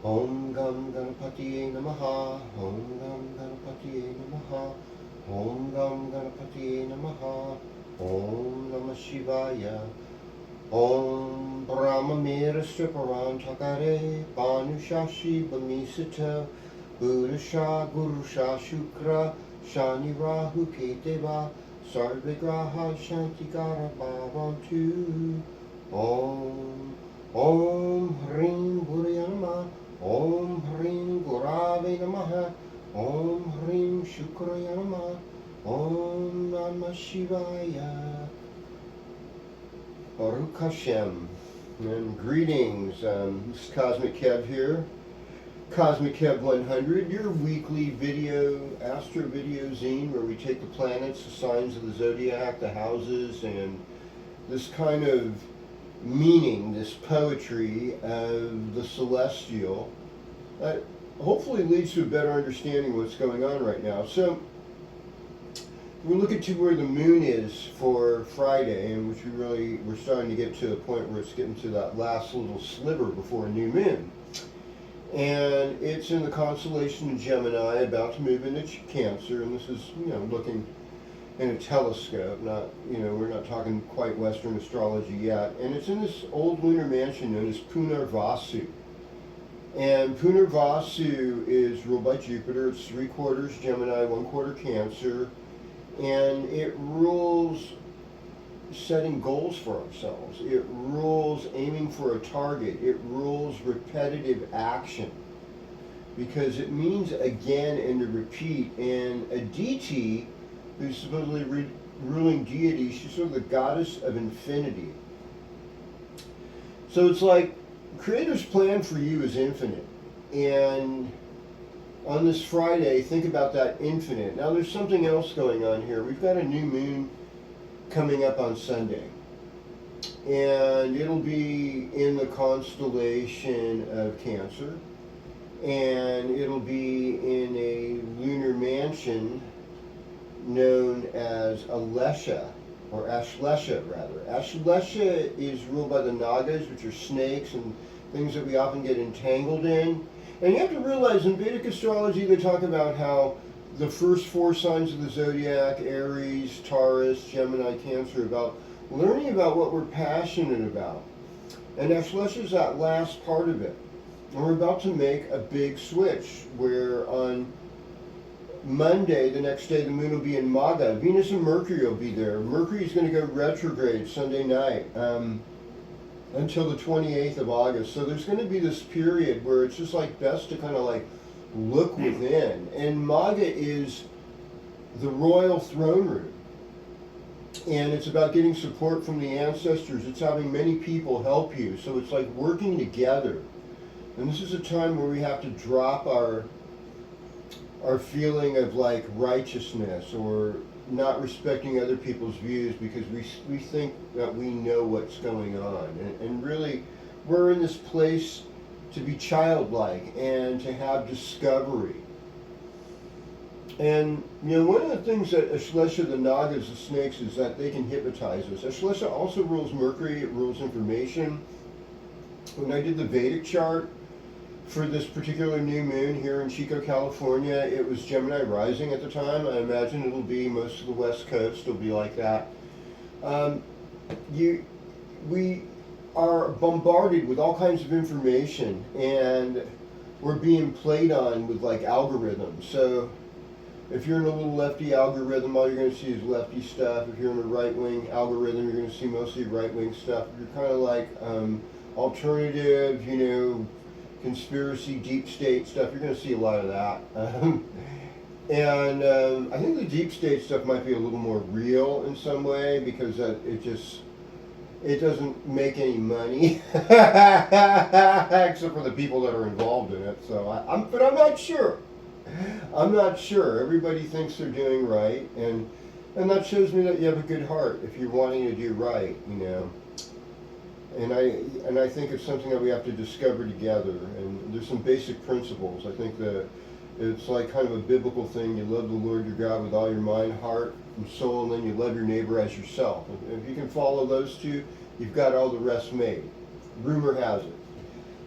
Om Gam Ganapatiye Namaha. Om Gam Ganapatiye Namaha. Om Gam Ganapatiye Namaha. Om Namah Shivaya. Om Brahma Mira Striparan Takare Banushashi Bamisita Buddhasha Gurusha Shukra Shani Rahu Keteva Sarvigraha Shantikara Bhavantu. Om Hrim Buryanama. Om Hrim Gurave Namaha. Om Hrim Shukraya Namaha. Om Namah Shivaya. Baruch Hashem, and greetings. This is Cosmic Kev here. Cosmic Kev 100, your weekly astro video zine where we take the planets, the signs of the zodiac, the houses, and this kind of meaning, this poetry of the celestial that hopefully leads to a better understanding of what's going on right now. So we're looking to where the moon is for Friday, in which we're starting to get to a point where it's getting to that last little sliver before a new moon. And it's in the constellation of Gemini, about to move into Cancer, and this is, looking in a telescope, not, we're not talking quite Western astrology yet. And it's in this old lunar mansion known as Punarvasu. And Punarvasu is ruled by Jupiter. It's 3/4 Gemini, 1/4 Cancer. And it rules setting goals for ourselves. It rules aiming for a target. It rules repetitive action. Because it means again and to repeat. And Aditi, who's supposedly ruling deity, she's sort of the goddess of infinity. So it's like Creator's plan for you is infinite. And on this Friday, think about that infinite. Now there's something else going on here. We've got a new moon coming up on Sunday. And it'll be in the constellation of Cancer. And it'll be in a lunar mansion known as Alesha, or Ashlesha rather. Ashlesha is ruled by the Nagas, which are snakes and things that we often get entangled in. And you have to realize in Vedic astrology they talk about how the first 4 signs of the zodiac, Aries, Taurus, Gemini, Cancer, about learning about what we're passionate about. And Ashlesha is that last part of it. And we're about to make a big switch where on Monday, the next day, the moon will be in Maga. Venus and Mercury will be there. Mercury is going to go retrograde Sunday night. Until the 28th of August. So there's going to be this period where it's just like best to kind of like look within. And Maga is the royal throne room. And it's about getting support from the ancestors. It's having many people help you. So it's like working together. And this is a time where we have to drop our feeling of like righteousness or not respecting other people's views because we think that we know what's going on. And really, we're in this place to be childlike and to have discovery. And, one of the things that Ashlesha, the Nagas, the snakes, is that they can hypnotize us. Ashlesha also rules Mercury, it rules information. When I did the Vedic chart for this particular new moon here in Chico, California, it was Gemini rising at the time. I imagine it'll be most of the West Coast will be like that. We are bombarded with all kinds of information, and we're being played on with like algorithms. So if you're in a little lefty algorithm, all you're going to see is lefty stuff. If you're in a right-wing algorithm, you're going to see mostly right-wing stuff. If you're kind of like alternative, conspiracy, deep state stuff, you're going to see a lot of that. And I think the deep state stuff might be a little more real in some way because it doesn't make any money except for the people that are involved in it. So but I'm not sure. I'm not sure. Everybody thinks they're doing right, and that shows me that you have a good heart if you're wanting to do right, And I think it's something that we have to discover together. And there's some basic principles. I think that it's like kind of a biblical thing. You love the Lord your God with all your mind, heart, and soul, and then you love your neighbor as yourself. If you can follow those two, you've got all the rest made. Rumor has it.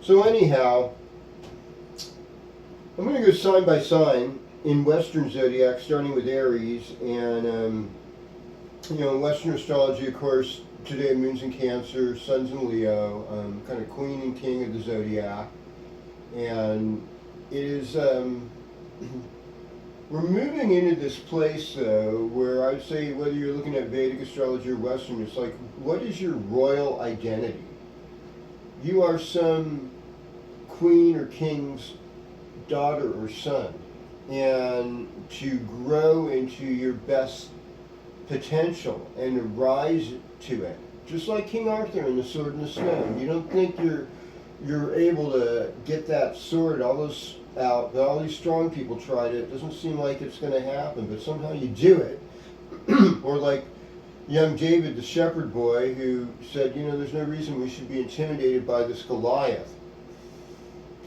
So anyhow, I'm going to go sign by sign in Western zodiac, starting with Aries. And, in Western astrology, of course, today moon's in Cancer, sun's in Leo, kind of queen and king of the zodiac. And it is, we're moving into this place, though, where I'd say whether you're looking at Vedic astrology or Western, it's like, what is your royal identity? You are some queen or king's daughter or son, and to grow into your best potential and to rise to it, just like King Arthur in The Sword in the Stone. You don't think you're able to get that sword all those out, but all these strong people tried it. It doesn't seem like it's going to happen, but somehow you do it. Or like young David, the shepherd boy, who said, there's no reason we should be intimidated by this Goliath.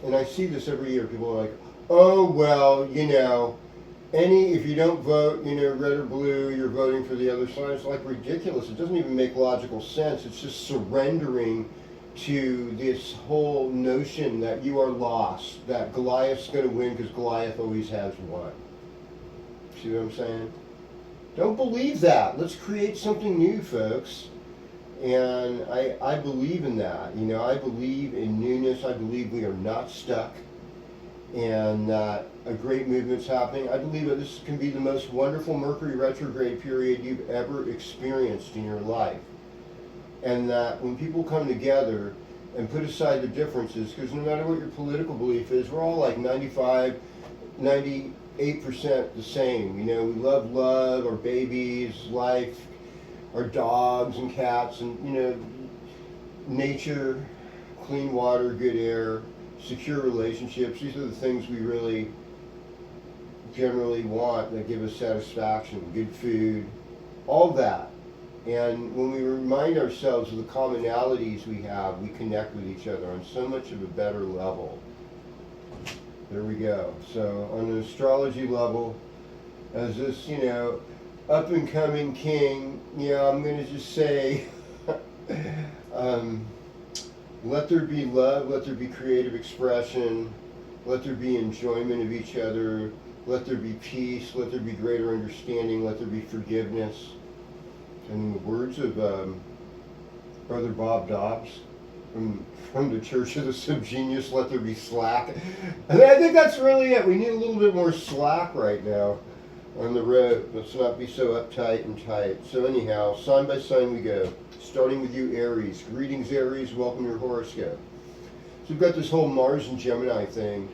And I see this every year. People are like, oh, well, if you don't vote, red or blue, you're voting for the other side. It's like ridiculous. It doesn't even make logical sense. It's just surrendering to this whole notion that you are lost, that Goliath's going to win because Goliath always has won. See what I'm saying? Don't believe that. Let's create something new, folks. And I believe in that. I believe in newness. I believe we are not stuck and that a great movement's happening. I believe that this can be the most wonderful Mercury retrograde period you've ever experienced in your life. And that when people come together and put aside the differences, because no matter what your political belief is, we're all like 98% the same. We love our babies, life, our dogs and cats, and nature, clean water, good air, secure relationships. These are the things we really generally want that give us satisfaction, good food, all that. And when we remind ourselves of the commonalities we have, we connect with each other on so much of a better level. There we go. So on an astrology level, as this, up and coming king, I'm going to just say, let there be love, let there be creative expression, let there be enjoyment of each other, let there be peace, let there be greater understanding, let there be forgiveness. In the words of Brother Bob Dobbs from the Church of the Subgenius, let there be slack. And I think that's really it. We need a little bit more slack right now on the road. Let's not be so uptight and tight. So anyhow, sign by sign we go. Starting with you, Aries. Greetings, Aries. Welcome to your horoscope. So we've got this whole Mars and Gemini thing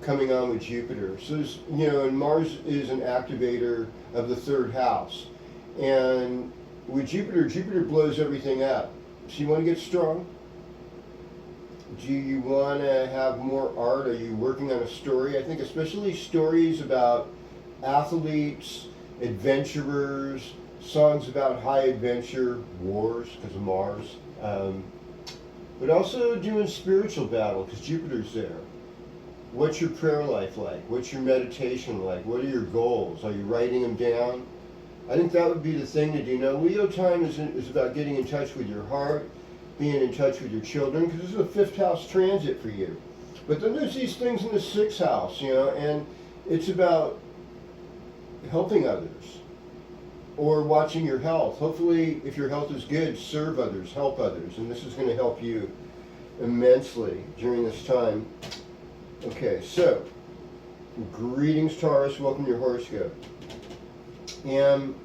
coming on with Jupiter. So there's, and Mars is an activator of the third house. And with Jupiter blows everything up. So you want to get strong? Do you want to have more art? Are you working on a story? I think especially stories about athletes, adventurers, songs about high adventure, wars because of Mars, but also doing spiritual battle because Jupiter's there. What's your prayer life like? What's your meditation like? What are your goals? Are you writing them down? I think that would be the thing to do. Now, Leo time is about getting in touch with your heart, being in touch with your children, because this is a fifth house transit for you. But then there's these things in the sixth house, and it's about helping others or watching your health. Hopefully, if your health is good, serve others, help others, and this is going to help you immensely during this time. Okay, so, greetings, Taurus. Welcome to your horoscope. And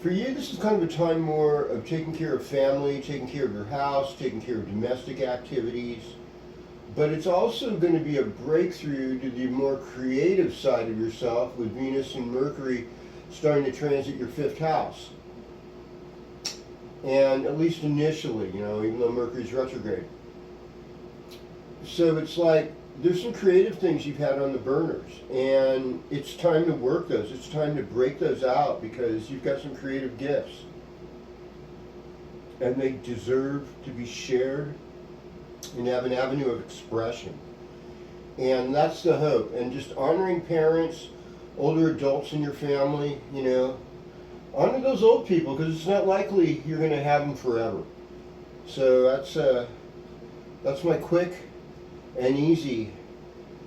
for you, this is kind of a time more of taking care of family, taking care of your house, taking care of domestic activities. But it's also going to be a breakthrough to the more creative side of yourself with Venus and Mercury starting to transit your fifth house. And at least initially, even though Mercury's retrograde. So it's like there's some creative things you've had on the burners, and it's time to work those. It's time to break those out because you've got some creative gifts. And they deserve to be shared and have an avenue of expression. And that's the hope. And just honoring parents, older adults in your family, honor those old people because it's not likely you're going to have them forever. So that's my quick and easy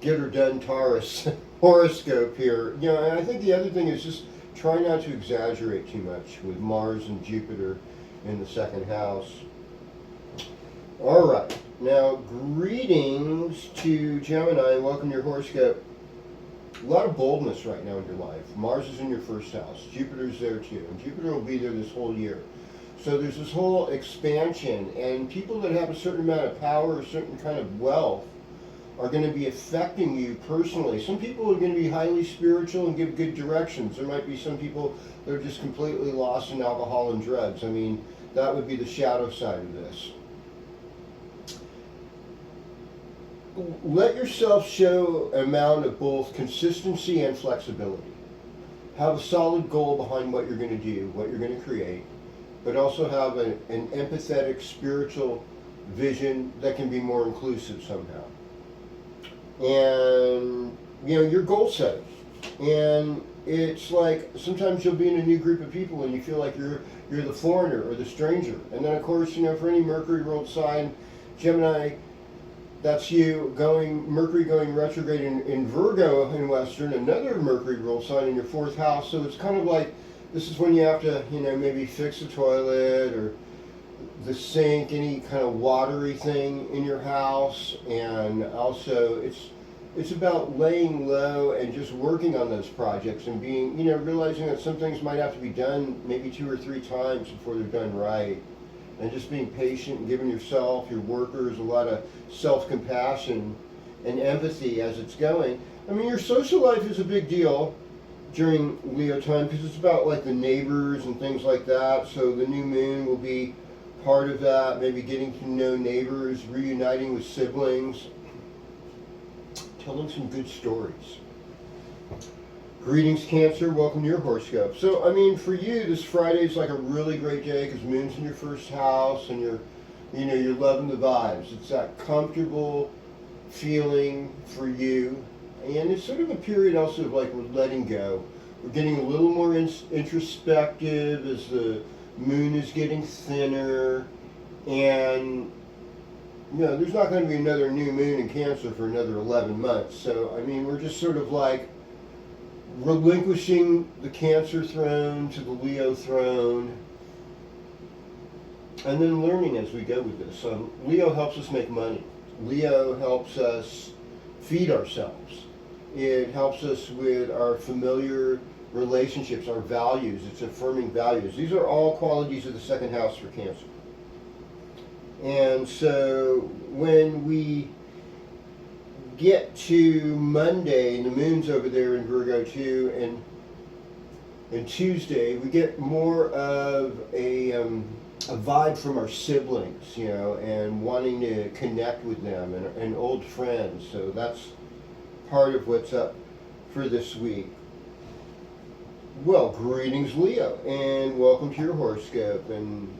get her done Taurus horoscope here. You know, and I think the other thing is just try not to exaggerate too much with Mars and Jupiter in the second house. All right, now greetings to Gemini. Welcome to your horoscope. A lot of boldness right now in your life. Mars is in your first house. Jupiter's there too, and Jupiter will be there this whole year. So there's this whole expansion, and people that have a certain amount of power, a certain kind of wealth, are going to be affecting you personally. Some people are going to be highly spiritual and give good directions. There might be some people that are just completely lost in alcohol and drugs. I mean, that would be the shadow side of this. Let yourself show an amount of both consistency and flexibility. Have a solid goal behind what you're going to do, what you're going to create, but also have an empathetic spiritual vision that can be more inclusive somehow. And, you know, you're goal setting. And it's like sometimes you'll be in a new group of people and you feel like you're the foreigner or the stranger. And then, of course, you know, for any Mercury ruled sign, Gemini, that's you Mercury going retrograde in Virgo in Western, another Mercury ruled sign in your fourth house. So it's kind of like, this is when you have to, you know, maybe fix the toilet or the sink, any kind of watery thing in your house. And also it's about laying low and just working on those projects and being, you know, realizing that some things might have to be done maybe 2 or 3 times before they're done right. And just being patient and giving yourself, your workers, a lot of self-compassion and empathy as it's going. I mean, your social life is a big deal during Leo time because it's about like the neighbors and things like that. So the new moon will be part of that, maybe getting to know neighbors, reuniting with siblings, telling some good stories. Greetings, Cancer. Welcome to your horoscope. So, I mean, for you, this Friday is like a really great day because Moon's in your first house and you're loving the vibes. It's that comfortable feeling for you. And it's sort of a period also of like we're letting go. We're getting a little more introspective as the Moon is getting thinner. And, you know, there's not going to be another new moon in Cancer for another 11 months. So, I mean, we're just sort of like relinquishing the Cancer throne to the Leo throne, and then learning as we go with this. So Leo helps us make money. Leo helps us feed ourselves. It helps us with our familiar relationships, our values. It's affirming values. These are all qualities of the second house for Cancer. And so when we get to Monday, and the moon's over there in Virgo too, and Tuesday, we get more of a vibe from our siblings, you know, and wanting to connect with them and old friends. So that's part of what's up for this week. Well, greetings, Leo, and welcome to your horoscope. And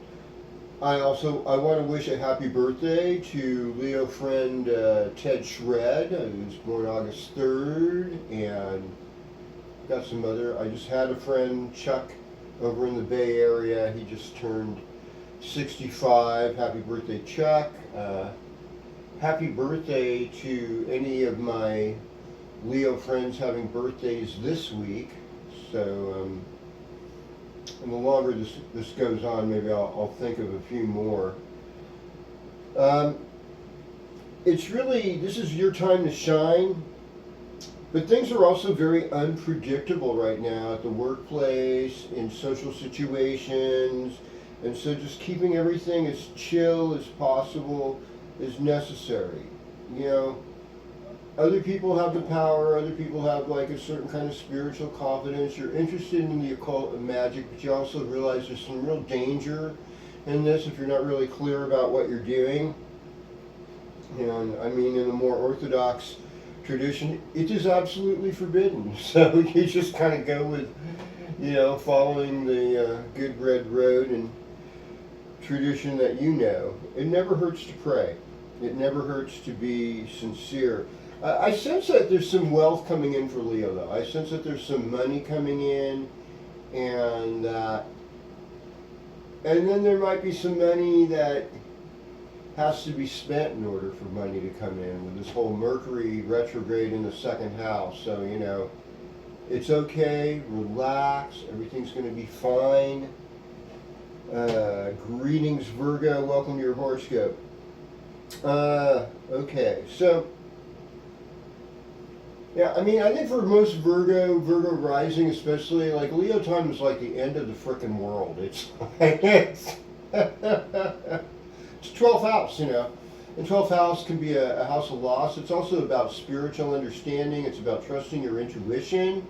I want to wish a happy birthday to Leo friend Ted Shred, who's born August 3rd, and got some other. I just had a friend, Chuck, over in the Bay Area. He just turned 65. Happy birthday, Chuck. Happy birthday to any of my Leo friends having birthdays this week. So, and the longer this goes on, maybe I'll think of a few more. It's really, this is your time to shine, but things are also very unpredictable right now at the workplace, in social situations, and so just keeping everything as chill as possible is necessary. You know, other people have the power, other people have like a certain kind of spiritual confidence. You're interested in the occult and magic, but you also realize there's some real danger in this if you're not really clear about what you're doing. And I mean, in the more orthodox tradition, it is absolutely forbidden. So you just kind of go with, you know, following the good red road and tradition that you know. It never hurts to pray. It never hurts to be sincere. I sense that there's some wealth coming in for Leo, though. I sense that there's some money coming in, and then there might be some money that has to be spent in order for money to come in with this whole Mercury retrograde in the second house. So, it's okay, relax, everything's going to be fine. Greetings, Virgo, welcome to your horoscope. Okay, so, yeah, I think for most Virgo rising especially, like Leo time is like the end of the frickin' world. It's like, it's 12th house, And 12th house can be a house of loss. It's also about spiritual understanding. It's about trusting your intuition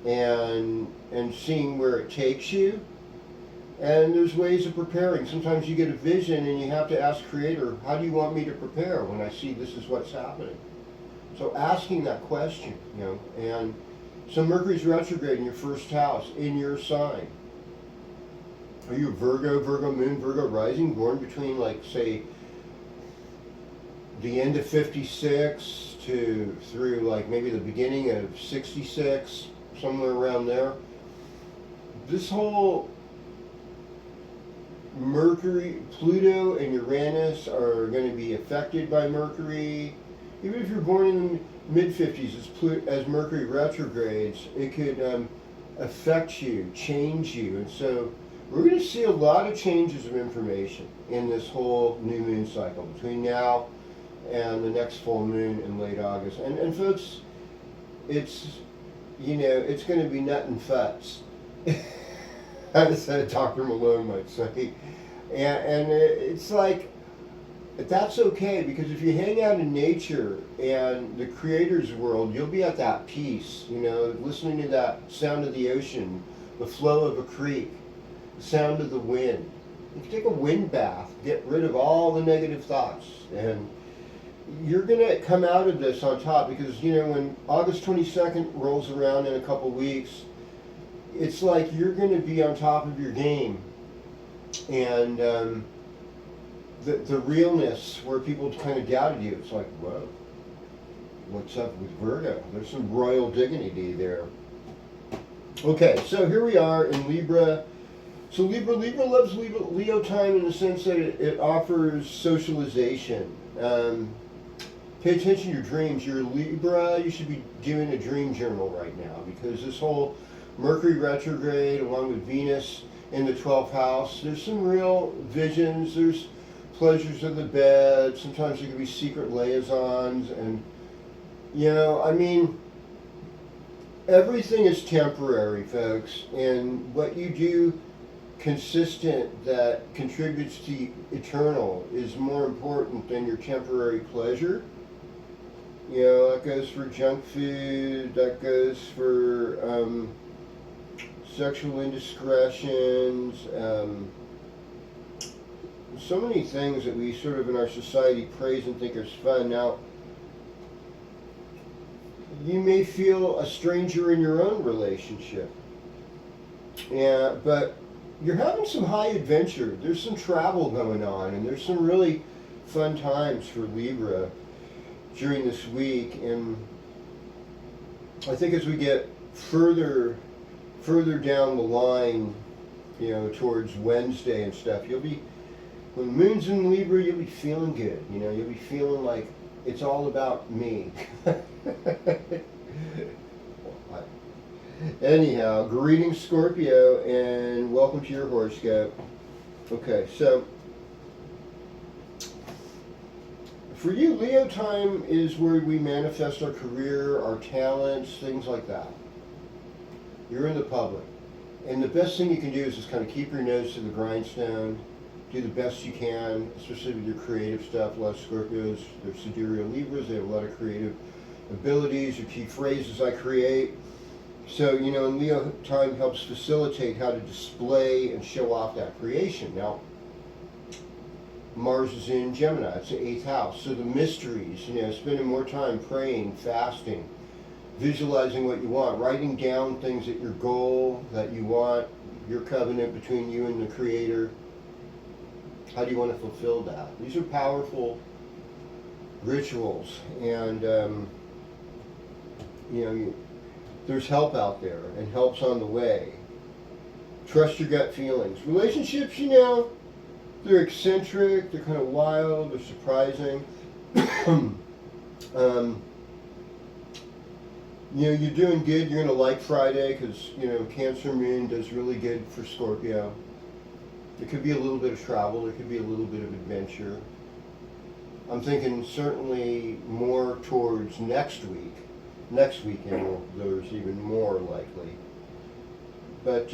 and seeing where it takes you. And there's ways of preparing. Sometimes you get a vision and you have to ask Creator, how do you want me to prepare when I see this is what's happening? So asking that question, and so Mercury's retrograde in your first house, in your sign. Are you a Virgo moon, Virgo rising, born between, like, say, the end of 56 through like maybe the beginning of 66, somewhere around there? This whole Mercury, Pluto and Uranus are going to be affected by Mercury. Even if you're born in the mid-50s, as Mercury retrogrades, it could affect you, change you. And so we're going to see a lot of changes of information in this whole new moon cycle between now and the next full moon in late August. And folks, it's going to be nut and futs. As Dr. Malone might say. And it's like, that's okay, because if you hang out in nature and the Creator's world, you'll be at that peace, listening to that sound of the ocean, the flow of a creek, the sound of the wind. You can take a wind bath, get rid of all the negative thoughts, and you're going to come out of this on top, because, when August 22nd rolls around in a couple weeks, it's like you're going to be on top of your game. And the realness where people kind of doubted you, it's like, whoa, what's up with Virgo? There's some royal dignity there. Okay, so here we are in Libra. So Libra loves Leo time in the sense that it offers socialization. Pay attention to your dreams. You're Libra, you should be doing a dream journal right now, because this whole Mercury retrograde along with Venus in the 12th house, there's some real visions, there's pleasures of the bed, sometimes there can be secret liaisons, and everything is temporary, folks, and what you do consistent that contributes to the eternal is more important than your temporary pleasure. That goes for junk food, that goes for sexual indiscretions, so many things that we sort of in our society praise and think is fun. Now, you may feel a stranger in your own relationship, but you're having some high adventure. There's some travel going on, and there's some really fun times for Libra during this week. And I think as we get further down the line, towards Wednesday and stuff, when the moon's in Libra, you'll be feeling good. You'll be feeling like it's all about me. Anyhow, greetings, Scorpio, and welcome to your horoscope. Okay, so for you, Leo time is where we manifest our career, our talents, things like that. You're in the public. And the best thing you can do is just kind of keep your nose to the grindstone, do the best you can, especially with your creative stuff. A lot of Scorpios, they're sidereal Libras, they have a lot of creative abilities or key phrases I create. So, and Leo time helps facilitate how to display and show off that creation. Now, Mars is in Gemini, it's the 8th house. So the mysteries, spending more time praying, fasting, visualizing what you want, writing down things that your goal, that you want, your covenant between you and the Creator. How do you want to fulfill that? These are powerful rituals, and there's help out there, and help's on the way. Trust your gut feelings. Relationships, They're eccentric, they're kind of wild, they're surprising. um, you're doing good. You're going to like Friday because, Cancer Moon does really good for Scorpio. There could be a little bit of travel, there could be a little bit of adventure. I'm thinking certainly more towards next week. Next weekend, there's even more likely. But,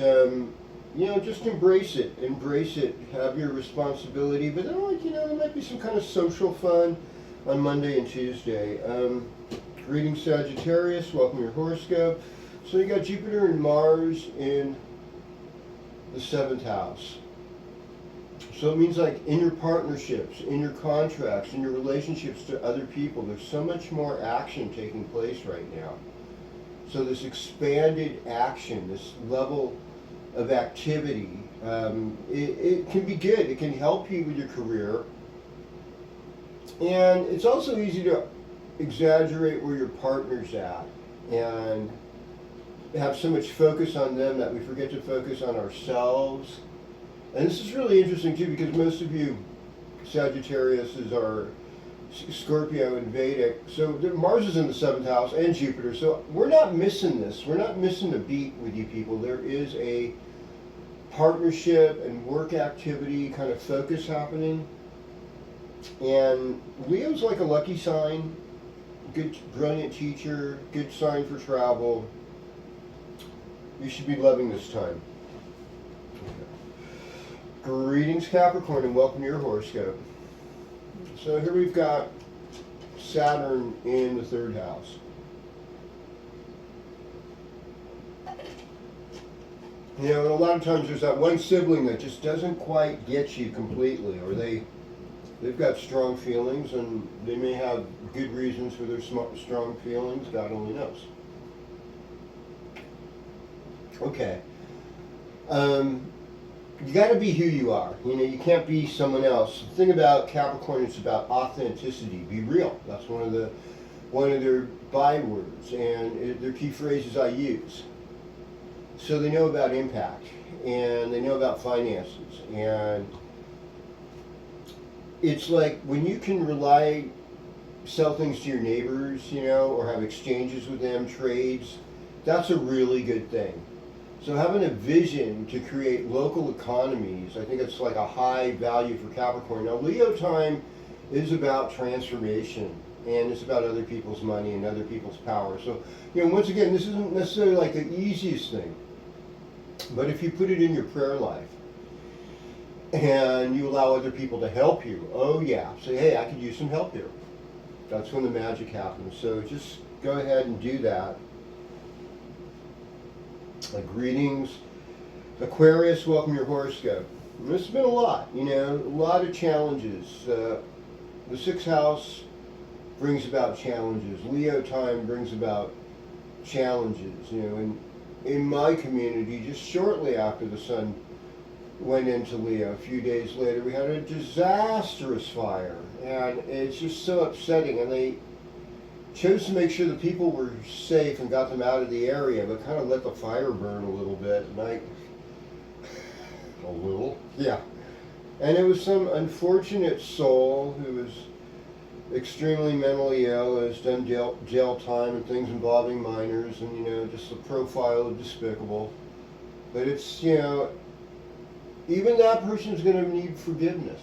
just embrace it. Embrace it. Have your responsibility. But then, there might be some kind of social fun on Monday and Tuesday. Greetings, Sagittarius. Welcome to your horoscope. So you got Jupiter and Mars in the 7th house. So it means like in your partnerships, in your contracts, in your relationships to other people, there's so much more action taking place right now. So this expanded action, this level of activity, it can be good. It can help you with your career. And it's also easy to exaggerate where your partner's at and have so much focus on them that we forget to focus on ourselves. And this is really interesting too, because most of you Sagittarius are Scorpio and Vedic. So Mars is in the 7th house and Jupiter. So we're not missing this. We're not missing a beat with you people. There is a partnership and work activity kind of focus happening. And Leo's like a lucky sign. Good, brilliant teacher. Good sign for travel. You should be loving this time. Greetings, Capricorn, and welcome to your horoscope. So here we've got Saturn in the 3rd house. And a lot of times there's that one sibling that just doesn't quite get you completely, or they've got strong feelings, and they may have good reasons for their strong feelings. God only knows. Okay. You got to be who you are. You can't be someone else. The thing about Capricorn is about authenticity. Be real. That's one of their bywords, and their key phrases I use. So they know about impact, and they know about finances, and it's like when you can sell things to your neighbors, or have exchanges with them, trades. That's a really good thing. So having a vision to create local economies, I think it's like a high value for Capricorn. Now Leo time is about transformation, and it's about other people's money and other people's power. So, once again, this isn't necessarily like the easiest thing, but if you put it in your prayer life and you allow other people to help you, say, hey, I could use some help here. That's when the magic happens. So just go ahead and do that. Greetings, Aquarius. Welcome to your horoscope. This has been a lot, a lot of challenges. The 6th house brings about challenges. Leo time brings about challenges. In my community, just shortly after the sun went into Leo, a few days later, we had a disastrous fire, and it's just so upsetting. And they chose to make sure the people were safe and got them out of the area, but kind of let the fire burn a little bit. And And it was some unfortunate soul who was extremely mentally ill, has done jail time and things involving minors, and just the profile of despicable. But it's, even that person's going to need forgiveness.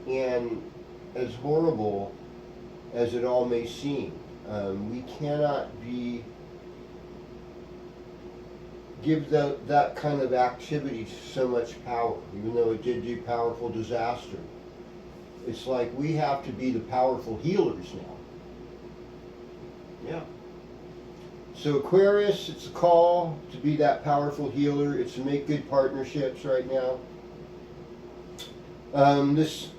And as horrible as it all may seem, we cannot give that kind of activity so much power, even though it did do powerful disaster. It's like we have to be the powerful healers now. Yeah. So Aquarius, it's a call to be that powerful healer. It's to make good partnerships right now. This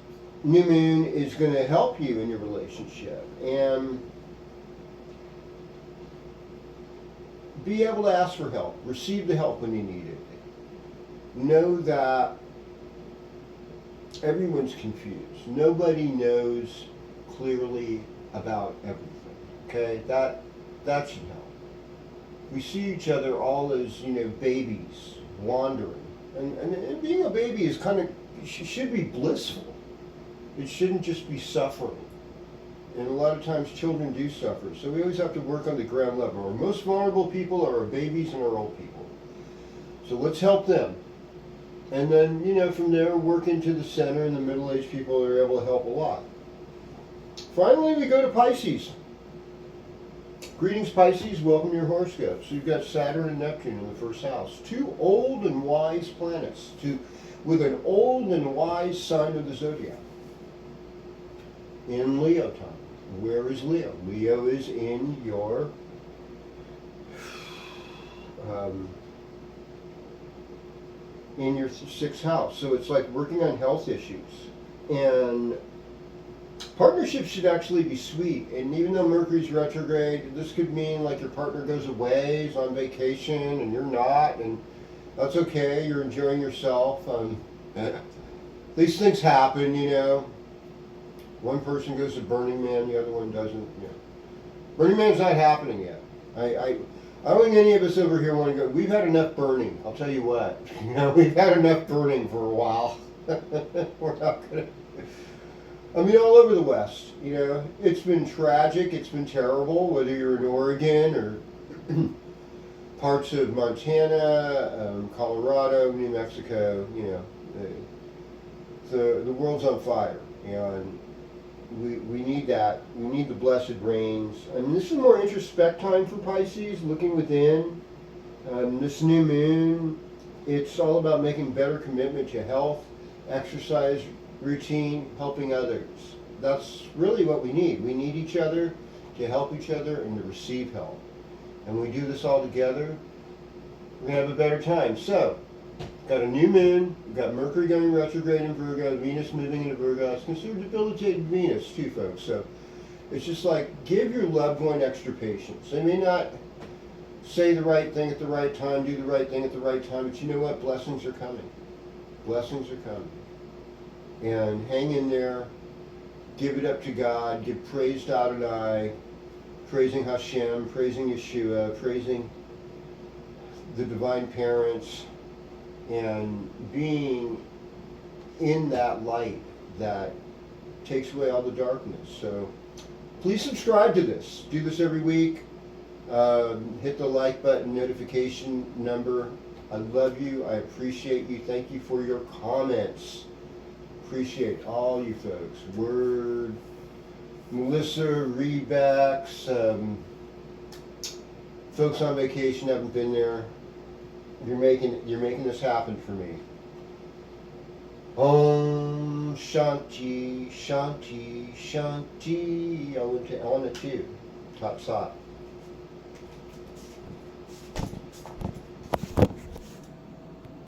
new moon is going to help you in your relationship and be able to ask for help, receive the help when you need it. Know that everyone's confused. Nobody knows clearly about everything. Okay, that should help. We see each other all as babies wandering, And being a baby is kind of, should be blissful. It shouldn't just be suffering. And a lot of times children do suffer. So we always have to work on the ground level. Our most vulnerable people are our babies and our old people. So let's help them. And then, from there, work into the center, and the middle-aged people are able to help a lot. Finally, we go to Pisces. Greetings, Pisces. Welcome to your horoscope. So you've got Saturn and Neptune in the first house. Two old and wise planets with an old and wise sign of the zodiac. In Leo time. Where is Leo? Leo is in your sixth house. So it's like working on health issues. And partnerships should actually be sweet. And even though Mercury's retrograde, this could mean like your partner goes away, is on vacation, and you're not, and that's okay. You're enjoying yourself. These things happen, One person goes to Burning Man, the other one doesn't. Burning Man's not happening yet. I don't think any of us over here want to go. We've had enough burning. I'll tell you what. We've had enough burning for a while. We're not gonna. All over the West. It's been tragic. It's been terrible. Whether you're in Oregon or parts of Montana, Colorado, New Mexico. The world's on fire, and we need that. We need the blessed rains. And this is more introspect time for Pisces, looking within. This new moon, it's all about making better commitment to health, exercise, routine, helping others. That's really what we need. We need each other to help each other and to receive help. And when we do this all together, we're going to have a better time. So, got a new moon, we've got Mercury going retrograde in Virgo, Venus moving into Virgo. It's considered debilitated Venus too, folks. So it's just like, give your loved one extra patience. They may not say the right thing at the right time, do the right thing at the right time, but you know what? Blessings are coming. Blessings are coming. And hang in there, give it up to God, give praise to Adonai, praising Hashem, praising Yeshua, praising the divine parents, and being in that light that takes away all the darkness. So please subscribe to this. Do this every week. Hit the like button, notification number. I love you. I appreciate you. Thank you for your comments. Appreciate all you folks. Word, Melissa, Rebex, folks on vacation haven't been there. You're making this happen for me. Om Shanti Shanti Shanti. I want it too. Top side.